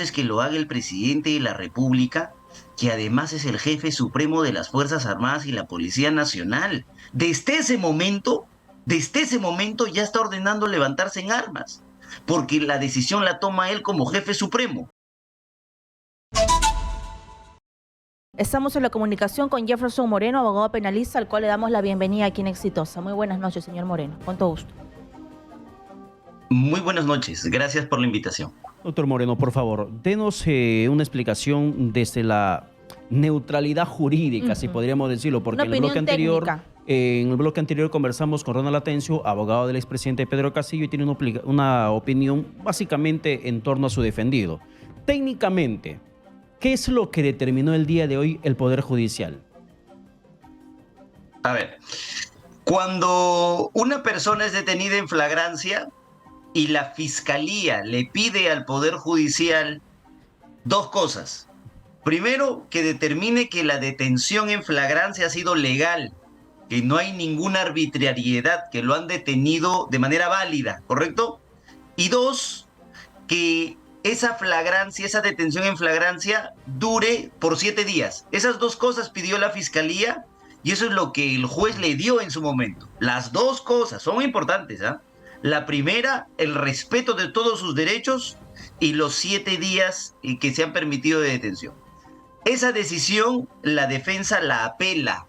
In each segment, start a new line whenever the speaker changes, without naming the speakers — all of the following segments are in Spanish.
es que lo haga el presidente de la República, que además es el jefe supremo de las Fuerzas Armadas y la Policía Nacional. Desde ese momento ya está ordenando levantarse en armas, porque la decisión la toma él como jefe supremo.
Estamos en la comunicación con Jefferson Moreno, abogado penalista, al cual le damos la bienvenida aquí en Exitosa. Muy buenas noches, señor Moreno. Con todo gusto.
Muy buenas noches. Gracias por la invitación.
Doctor Moreno, por favor, denos una explicación desde la neutralidad jurídica, si podríamos decirlo, porque en el bloque anterior conversamos con Ronald Atencio, abogado del expresidente Pedro Castillo, y tiene una opinión básicamente en torno a su defendido. Técnicamente, ¿qué es lo que determinó el día de hoy el Poder Judicial?
A ver, cuando una persona es detenida en flagrancia y la Fiscalía le pide al Poder Judicial dos cosas. Primero, que determine que la detención en flagrancia ha sido legal, que no hay ninguna arbitrariedad, que lo han detenido de manera válida, ¿correcto? Y dos, que esa flagrancia, esa detención en flagrancia dure por 7 días. Esas dos cosas pidió la Fiscalía y eso es lo que el juez le dio en su momento. Las dos cosas son importantes, ¿ah? La primera, el respeto de todos sus derechos y los 7 días que se han permitido de detención. Esa decisión la defensa la apela.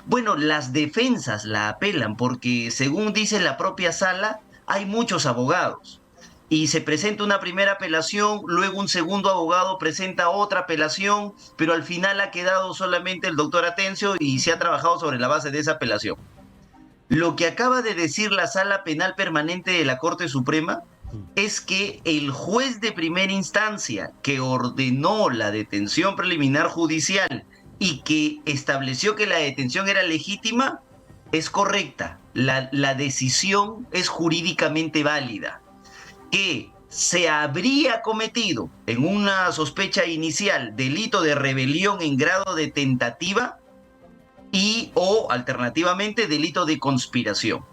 Bueno, las defensas la apelan porque, según dice la propia sala, hay muchos abogados. Y se presenta una primera apelación, luego un segundo abogado presenta otra apelación, pero al final ha quedado solamente el doctor Atencio y se ha trabajado sobre la base de esa apelación. Lo que acaba de decir la Sala Penal Permanente de la Corte Suprema es que el juez de primera instancia que ordenó la detención preliminar judicial y que estableció que la detención era legítima es correcta. La decisión es jurídicamente válida. Que se habría cometido en una sospecha inicial delito de rebelión en grado de tentativa y o alternativamente delito de conspiración,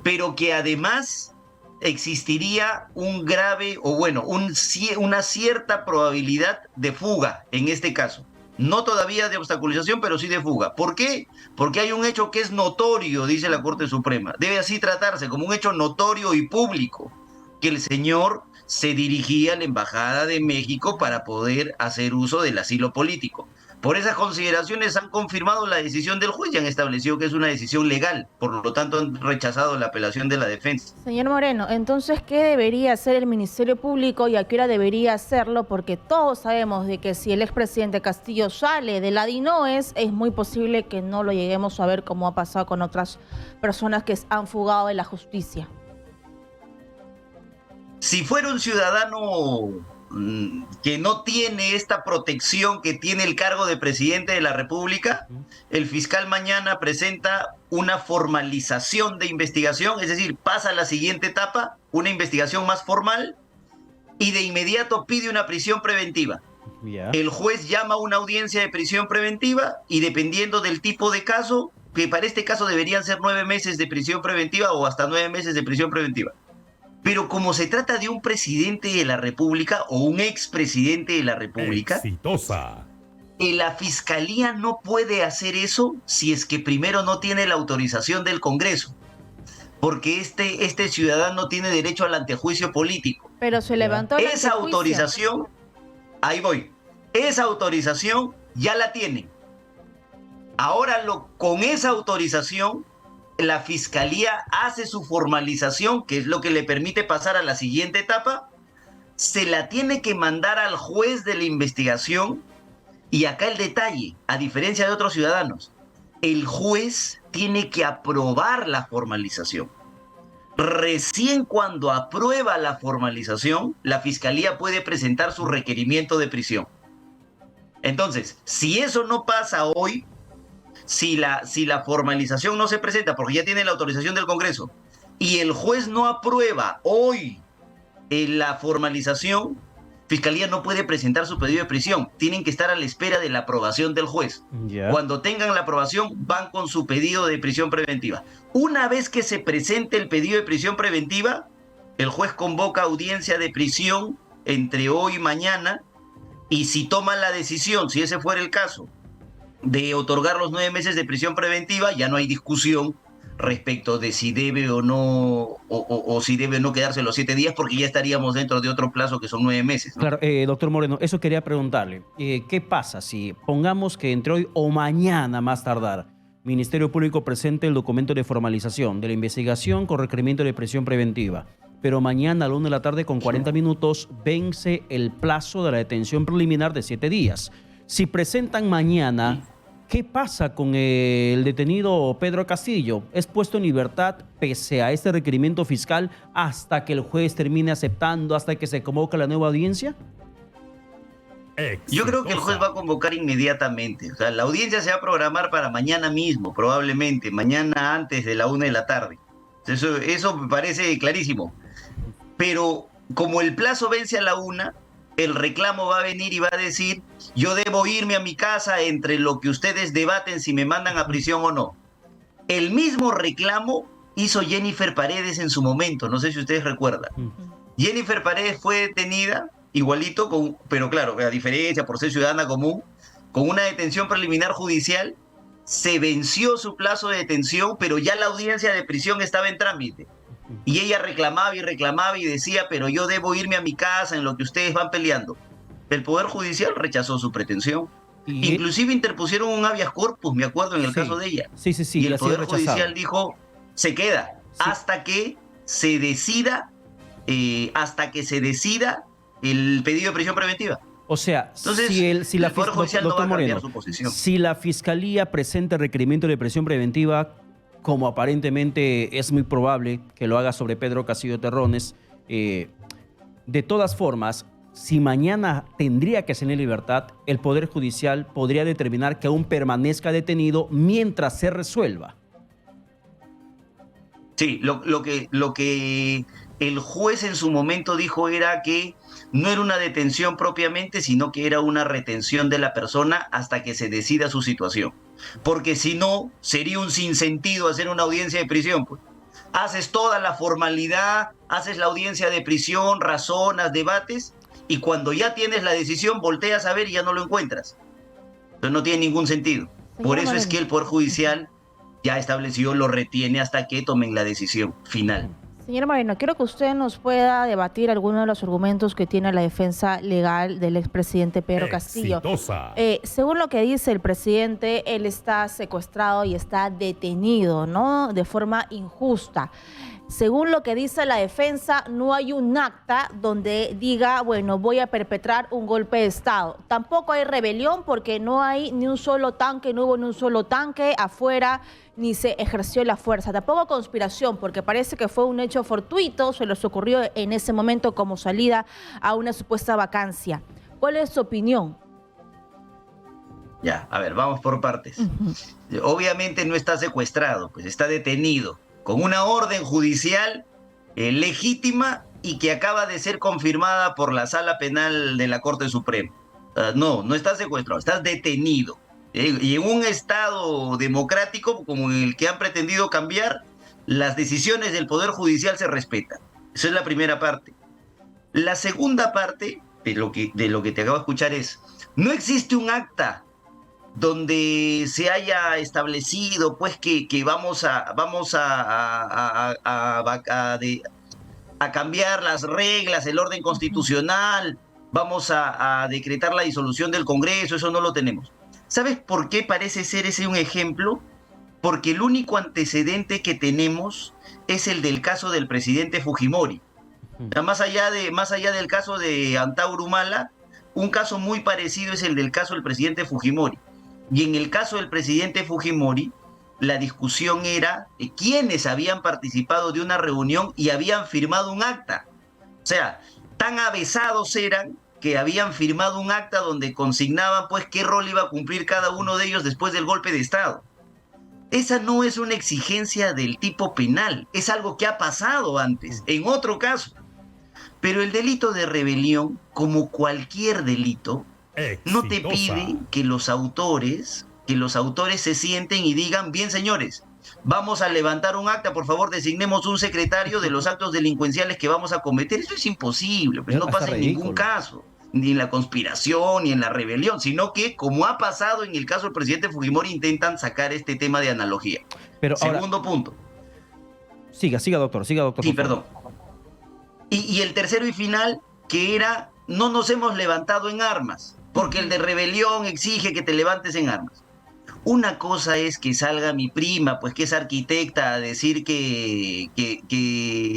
pero que además existiría un grave o bueno, una cierta probabilidad de fuga en este caso. No todavía de obstaculización, pero sí de fuga. ¿Por qué? Porque hay un hecho que es notorio, dice la Corte Suprema. Debe así tratarse como un hecho notorio y público, que el señor se dirigía a la Embajada de México para poder hacer uso del asilo político. Por esas consideraciones han confirmado la decisión del juez y han establecido que es una decisión legal. Por lo tanto, han rechazado la apelación de la defensa.
Señor Moreno, entonces, ¿qué debería hacer el Ministerio Público y a qué hora debería hacerlo? Porque todos sabemos de que si el expresidente Castillo sale de la DINOES, es muy posible que no lo lleguemos a ver como ha pasado con otras personas que han fugado de la justicia.
Si fuera un ciudadano que no tiene esta protección que tiene el cargo de presidente de la República, el fiscal mañana presenta una formalización de investigación, es decir, pasa a la siguiente etapa, una investigación más formal, y de inmediato pide una prisión preventiva. El juez llama a una audiencia de prisión preventiva y dependiendo del tipo de caso, que para este caso deberían ser 9 meses de prisión preventiva o hasta 9 meses de prisión preventiva. Pero como se trata de un presidente de la República o un expresidente de la República,
Exitosa.
La Fiscalía no puede hacer eso si es que primero no tiene la autorización del Congreso, porque este ciudadano tiene derecho al antejuicio político.
Pero se levantó el
esa autorización, ahí voy, esa autorización ya la tiene. Ahora con esa autorización la Fiscalía hace su formalización, que es lo que le permite pasar a la siguiente etapa, se la tiene que mandar al juez de la investigación, y acá el detalle, a diferencia de otros ciudadanos, el juez tiene que aprobar la formalización. Recién cuando aprueba la formalización, la Fiscalía puede presentar su requerimiento de prisión. Entonces, si eso no pasa hoy, si la formalización no se presenta porque ya tiene la autorización del Congreso y el juez no aprueba hoy la formalización, Fiscalía no puede presentar su pedido de prisión. Tienen que estar a la espera de la aprobación del juez. Cuando tengan la aprobación, van con su pedido de prisión preventiva. Una vez que se presente el pedido de prisión preventiva, el juez convoca audiencia de prisión entre hoy y mañana Y si toman la decisión, si ese fuera el caso, de otorgar los 9 meses de prisión preventiva, ya no hay discusión respecto de si debe o no, o si debe o no quedarse los 7 días, porque ya estaríamos dentro de otro plazo que son 9 meses, ¿no?
Claro, doctor Moreno, eso quería preguntarle. ¿Qué pasa si pongamos que entre hoy o mañana más tardar, Ministerio Público presente el documento de formalización de la investigación con requerimiento de prisión preventiva, pero mañana a la 1 de la tarde con 40 minutos vence el plazo de la detención preliminar de 7 días? Si presentan mañana, ¿qué pasa con el detenido Pedro Castillo? ¿Es puesto en libertad pese a este requerimiento fiscal hasta que el juez termine aceptando, hasta que se convoque la nueva audiencia?
Yo creo que el juez va a convocar inmediatamente. O sea, la audiencia se va a programar para mañana mismo, probablemente, mañana antes de la 1 de la tarde. Eso me parece clarísimo. Pero como el plazo vence a la 1, el reclamo va a venir y va a decir: yo debo irme a mi casa entre lo que ustedes debaten si me mandan a prisión o no. El mismo reclamo hizo Jennifer Paredes en su momento, no sé si ustedes recuerdan. Jennifer Paredes fue detenida, igualito, pero claro, a diferencia por ser ciudadana común, con una detención preliminar judicial. Se venció su plazo de detención, pero ya la audiencia de prisión estaba en trámite. Y ella reclamaba y decía: pero yo debo irme a mi casa en lo que ustedes van peleando. El Poder Judicial rechazó su pretensión. Inclusive interpusieron un habeas corpus, me acuerdo, en el caso de ella.
Sí.
Y el Poder Judicial dijo: se queda hasta que se decida, el pedido de prisión preventiva.
O sea,
entonces,
si la
Poder Judicial no va a cambiar su posición.
Si la Fiscalía presenta requerimiento de prisión preventiva, como aparentemente es muy probable que lo haga sobre Pedro Castillo Terrones, de todas formas, si mañana tendría que ser en libertad, el Poder Judicial podría determinar que aún permanezca detenido mientras se resuelva.
Sí, lo que el juez en su momento dijo era que no era una detención propiamente, sino que era una retención de la persona hasta que se decida su situación. Porque si no, sería un sinsentido hacer una audiencia de prisión, pues. Haces toda la formalidad, haces la audiencia de prisión, razonas, debates, y cuando ya tienes la decisión, volteas a ver y ya no lo encuentras. Entonces no tiene ningún sentido. Por eso es que el Poder Judicial ya estableció, lo retiene hasta que tomen la decisión final.
Señor Moreno, quiero que usted nos pueda debatir algunos de los argumentos que tiene la defensa legal del expresidente Pedro Castillo. Según lo que dice el presidente, él está secuestrado y está detenido, ¿no?, de forma injusta. Según lo que dice la defensa, no hay un acta donde diga, bueno, voy a perpetrar un golpe de Estado. Tampoco hay rebelión porque no hay ni un solo tanque, no hubo ni un solo tanque afuera, ni se ejerció la fuerza. Tampoco conspiración, porque parece que fue un hecho fortuito, se les ocurrió en ese momento como salida a una supuesta vacancia. ¿Cuál es su opinión?
Ya, a ver, vamos por partes. Obviamente no está secuestrado, pues está detenido, con una orden judicial legítima y que acaba de ser confirmada por la Sala Penal de la Corte Suprema. No estás secuestrado, estás detenido. Y en un Estado democrático como el que han pretendido cambiar, las decisiones del Poder Judicial se respetan. Esa es la primera parte. La segunda parte de lo que te acabo de escuchar es: no existe un acta donde se haya establecido pues que vamos a cambiar las reglas, el orden constitucional, vamos a decretar la disolución del Congreso. Eso no lo tenemos. ¿Sabes por qué parece ser ese un ejemplo? Porque el único antecedente que tenemos es el del caso del presidente Fujimori. Más allá del caso de Antauro Humala, un caso muy parecido es el del caso del presidente Fujimori. Y en el caso del presidente Fujimori, la discusión era quiénes habían participado de una reunión y habían firmado un acta. O sea, tan avesados eran que habían firmado un acta donde consignaban pues qué rol iba a cumplir cada uno de ellos después del golpe de Estado. Esa no es una exigencia del tipo penal, es algo que ha pasado antes, en otro caso. Pero el delito de rebelión, como cualquier delito, no te pide que los autores se sienten y digan: bien, señores, vamos a levantar un acta, por favor designemos un secretario de los actos delincuenciales que vamos a cometer. Eso es imposible, pues no pasa en ningún caso. ni en la conspiración, ni en la rebelión, sino que, como ha pasado en el caso del presidente Fujimori, intentan sacar este tema de analogía.
Pero
Segundo
ahora,
punto.
siga, doctor.
Sí, perdón. Y el tercero y final, que era, no nos hemos levantado en armas, porque el de rebelión exige que te levantes en armas. Una cosa es que salga mi prima, pues que es arquitecta, a decir que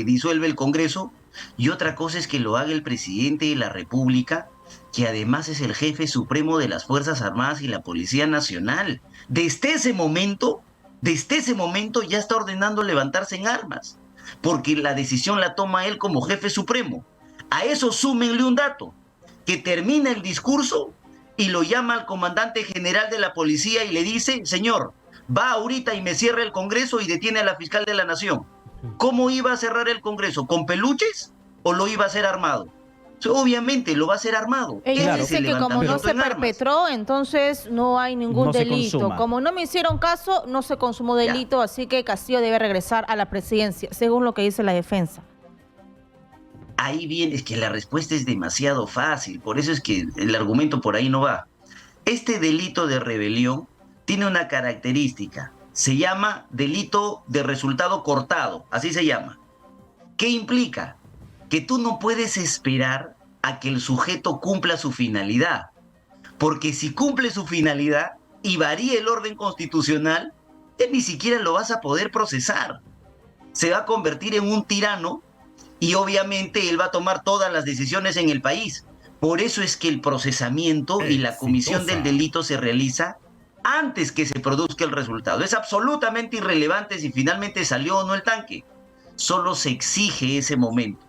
disuelve el Congreso, y otra cosa es que lo haga el presidente de la República, que además es el jefe supremo de las Fuerzas Armadas y la Policía Nacional. Desde ese momento ya está ordenando levantarse en armas, porque la decisión la toma él como jefe supremo. A eso súmenle un dato, que termina el discurso y lo llama al comandante general de la policía y le dice, señor, va ahorita y me cierra el Congreso y detiene a la fiscal de la Nación. ¿Cómo iba a cerrar el Congreso? ¿Con peluches o lo iba a hacer armado? Obviamente lo va a hacer armado.
Ella dice que como no se perpetró, entonces no hay ningún delito. Como no me hicieron caso, no se consumó delito, así que Castillo debe regresar a la presidencia, según lo que dice la defensa.
Ahí viene, es que la respuesta es demasiado fácil, por eso es que el argumento por ahí no va. Este delito de rebelión tiene una característica, se llama delito de resultado cortado, así se llama. ¿Qué implica? Que tú no puedes esperar a que el sujeto cumpla su finalidad, porque si cumple su finalidad y varía el orden constitucional, ni siquiera lo vas a poder procesar. Se va a convertir en un tirano y obviamente él va a tomar todas las decisiones en el país. Por eso es que el procesamiento y la comisión del delito se realiza antes que se produzca el resultado. Es absolutamente irrelevante si finalmente salió o no el tanque. Solo se exige ese momento.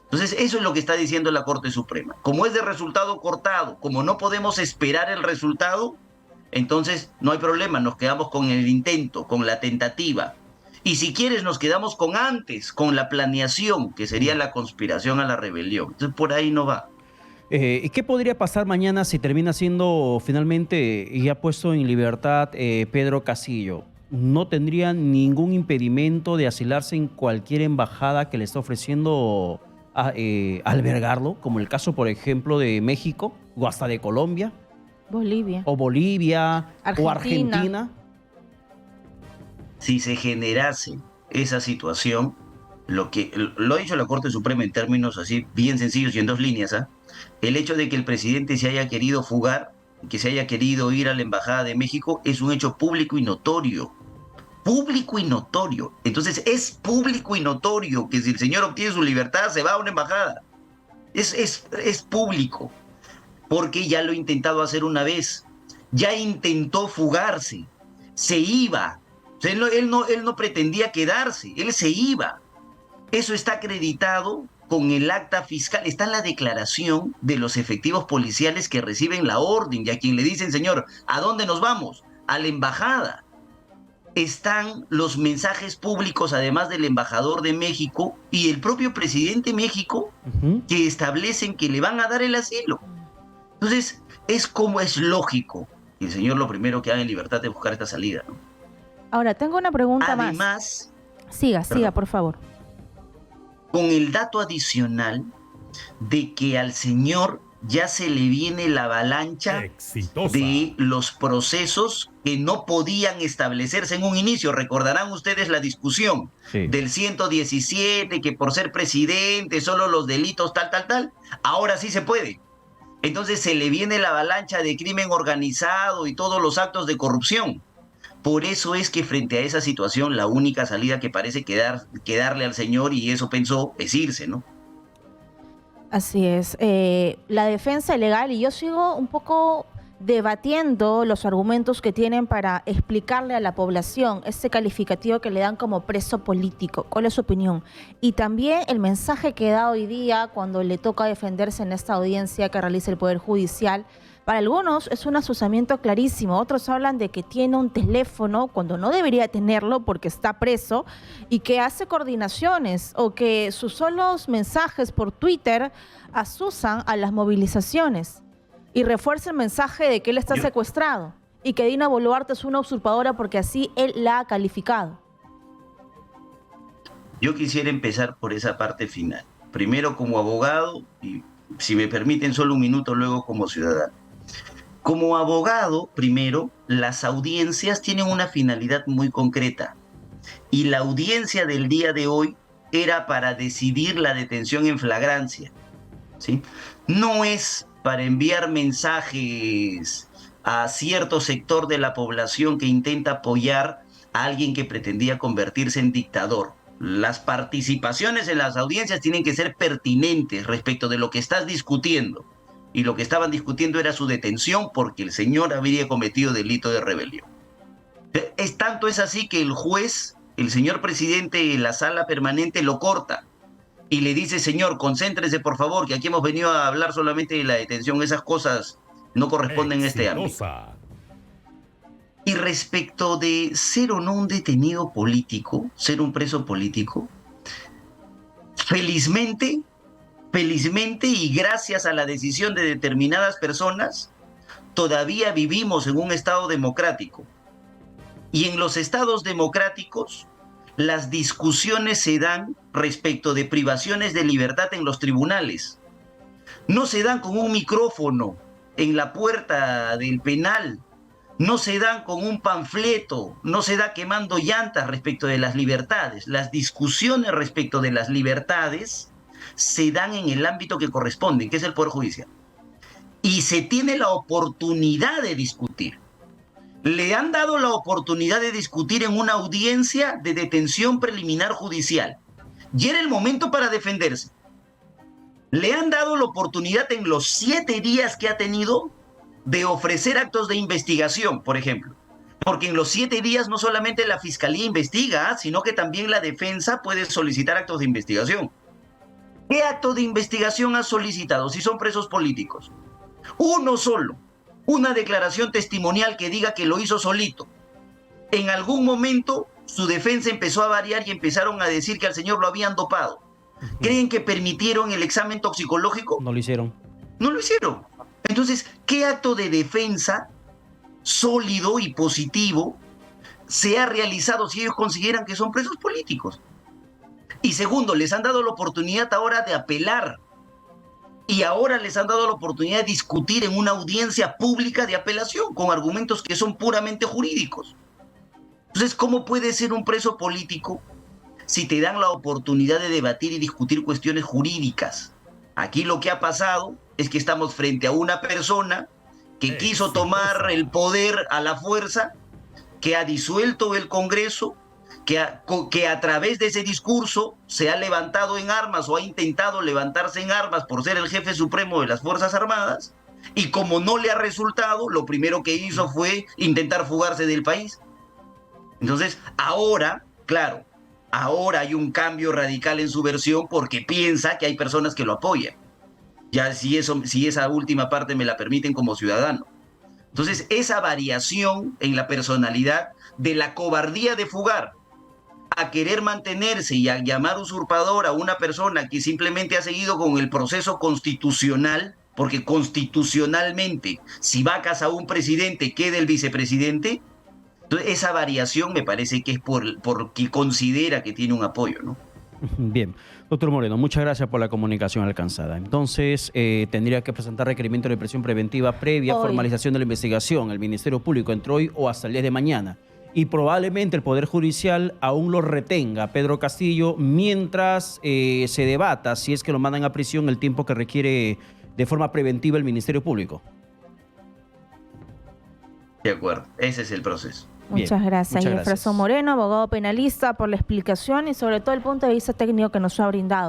Entonces, eso es lo que está diciendo la Corte Suprema. Como es de resultado cortado, como no podemos esperar el resultado, entonces no hay problema, nos quedamos con el intento, con la tentativa. Y si quieres, nos quedamos con antes, con la planeación, que sería la conspiración a la rebelión. Entonces, por ahí no va.
¿Qué podría pasar mañana si termina siendo finalmente ya puesto en libertad Pedro Castillo? ¿No tendría ningún impedimento de asilarse en cualquier embajada que le está ofreciendo albergarlo? Como el caso, por ejemplo, de México o hasta de Colombia.
Bolivia.
O Bolivia.
Argentina.
O Argentina.
Si se generase esa situación, lo ha dicho la Corte Suprema en términos así bien sencillos y en dos líneas, el hecho de que el presidente se haya querido fugar, que se haya querido ir a la Embajada de México, es un hecho público y notorio. Público y notorio. Entonces es público y notorio que si el señor obtiene su libertad se va a una embajada. Es público, porque ya lo ha intentado hacer una vez. Ya intentó fugarse, se iba. O sea, él no pretendía quedarse, él se iba. Eso está acreditado con el acta fiscal, está en la declaración de los efectivos policiales que reciben la orden y a quien le dicen, señor, ¿a dónde nos vamos? A la embajada. Están los mensajes públicos, además del embajador de México y el propio presidente de México, que establecen que le van a dar el asilo. Entonces, es lógico que el señor lo primero que haga en libertad es buscar esta salida, ¿no?
Ahora, tengo una pregunta más.
Además,
siga, por favor.
Con el dato adicional de que al señor ya se le viene la avalancha de los procesos que no podían establecerse en un inicio. Recordarán ustedes la discusión del 117, que por ser presidente, solo los delitos tal. Ahora sí se puede. Entonces se le viene la avalancha de crimen organizado y todos los actos de corrupción. Por eso es que frente a esa situación la única salida que parece quedarle al señor, y eso pensó, es irse, ¿no?
Así es. La defensa legal, y yo sigo un poco debatiendo los argumentos que tienen para explicarle a la población ese calificativo que le dan como preso político. ¿Cuál es su opinión? Y también el mensaje que da hoy día cuando le toca defenderse en esta audiencia que realiza el Poder Judicial. Para algunos es un asusamiento clarísimo, otros hablan de que tiene un teléfono cuando no debería tenerlo porque está preso y que hace coordinaciones o que sus solos mensajes por Twitter asusan a las movilizaciones y refuerza el mensaje de que él está secuestrado y que Dina Boluarte es una usurpadora porque así él la ha calificado.
Yo quisiera empezar por esa parte final. Primero como abogado y si me permiten solo un minuto luego como ciudadano. Como abogado, primero, las audiencias tienen una finalidad muy concreta. Y la audiencia del día de hoy era para decidir la detención en flagrancia, ¿sí? No es para enviar mensajes a cierto sector de la población que intenta apoyar a alguien que pretendía convertirse en dictador. Las participaciones en las audiencias tienen que ser pertinentes respecto de lo que estás discutiendo. Y lo que estaban discutiendo era su detención porque el señor habría cometido delito de rebelión. Tanto es así que el juez, el señor presidente en la sala permanente, lo corta y le dice: señor, concéntrese por favor, que aquí hemos venido a hablar solamente de la detención, esas cosas no corresponden a este ámbito. Y respecto de ser o no un detenido político, ser un preso político, felizmente y gracias a la decisión de determinadas personas, todavía vivimos en un estado democrático. Y en los estados democráticos, las discusiones se dan respecto de privaciones de libertad en los tribunales. No se dan con un micrófono en la puerta del penal, no se dan con un panfleto, no se da quemando llantas respecto de las libertades. Las discusiones respecto de las libertades se dan en el ámbito que corresponde, que es el Poder Judicial. Y se tiene la oportunidad de discutir. Le han dado la oportunidad de discutir en una audiencia de detención preliminar judicial. Y era el momento para defenderse. Le han dado la oportunidad en los 7 días que ha tenido de ofrecer actos de investigación, por ejemplo. Porque en los 7 días no solamente la Fiscalía investiga, sino que también la defensa puede solicitar actos de investigación. ¿Qué acto de investigación ha solicitado si son presos políticos? Uno solo. Una declaración testimonial que diga que lo hizo solito. En algún momento su defensa empezó a variar y empezaron a decir que al señor lo habían dopado. ¿Creen que permitieron el examen toxicológico?
No lo hicieron.
No lo hicieron. Entonces, ¿qué acto de defensa sólido y positivo se ha realizado si ellos consideran que son presos políticos? Y segundo, les han dado la oportunidad ahora de apelar. Y ahora les han dado la oportunidad de discutir en una audiencia pública de apelación con argumentos que son puramente jurídicos. Entonces, ¿cómo puede ser un preso político si te dan la oportunidad de debatir y discutir cuestiones jurídicas? Aquí lo que ha pasado es que estamos frente a una persona que quiso tomar el poder a la fuerza, que ha disuelto el Congreso, que a través de ese discurso se ha levantado en armas o ha intentado levantarse en armas por ser el jefe supremo de las Fuerzas Armadas, y como no le ha resultado, lo primero que hizo fue intentar fugarse del país. Entonces, ahora, claro, ahora hay un cambio radical en su versión porque piensa que hay personas que lo apoyan. Ya si esa última parte me la permiten como ciudadano. Entonces, esa variación en la personalidad de la cobardía de fugar a querer mantenerse y a llamar usurpador a una persona que simplemente ha seguido con el proceso constitucional, porque constitucionalmente, si vacas a un presidente, queda el vicepresidente. Entonces, esa variación me parece que es porque considera que tiene un apoyo, ¿no?
Bien. Doctor Moreno, muchas gracias por la comunicación alcanzada. Entonces, tendría que presentar requerimiento de prisión preventiva previa formalización de la investigación. El Ministerio Público entre hoy o hasta el día de mañana. Y probablemente el Poder Judicial aún lo retenga, Pedro Castillo, mientras se debata si es que lo mandan a prisión el tiempo que requiere de forma preventiva el Ministerio Público.
De acuerdo, ese es el proceso.
Muchas gracias. Jefferson Moreno, abogado penalista, por la explicación y sobre todo el punto de vista técnico que nos ha brindado.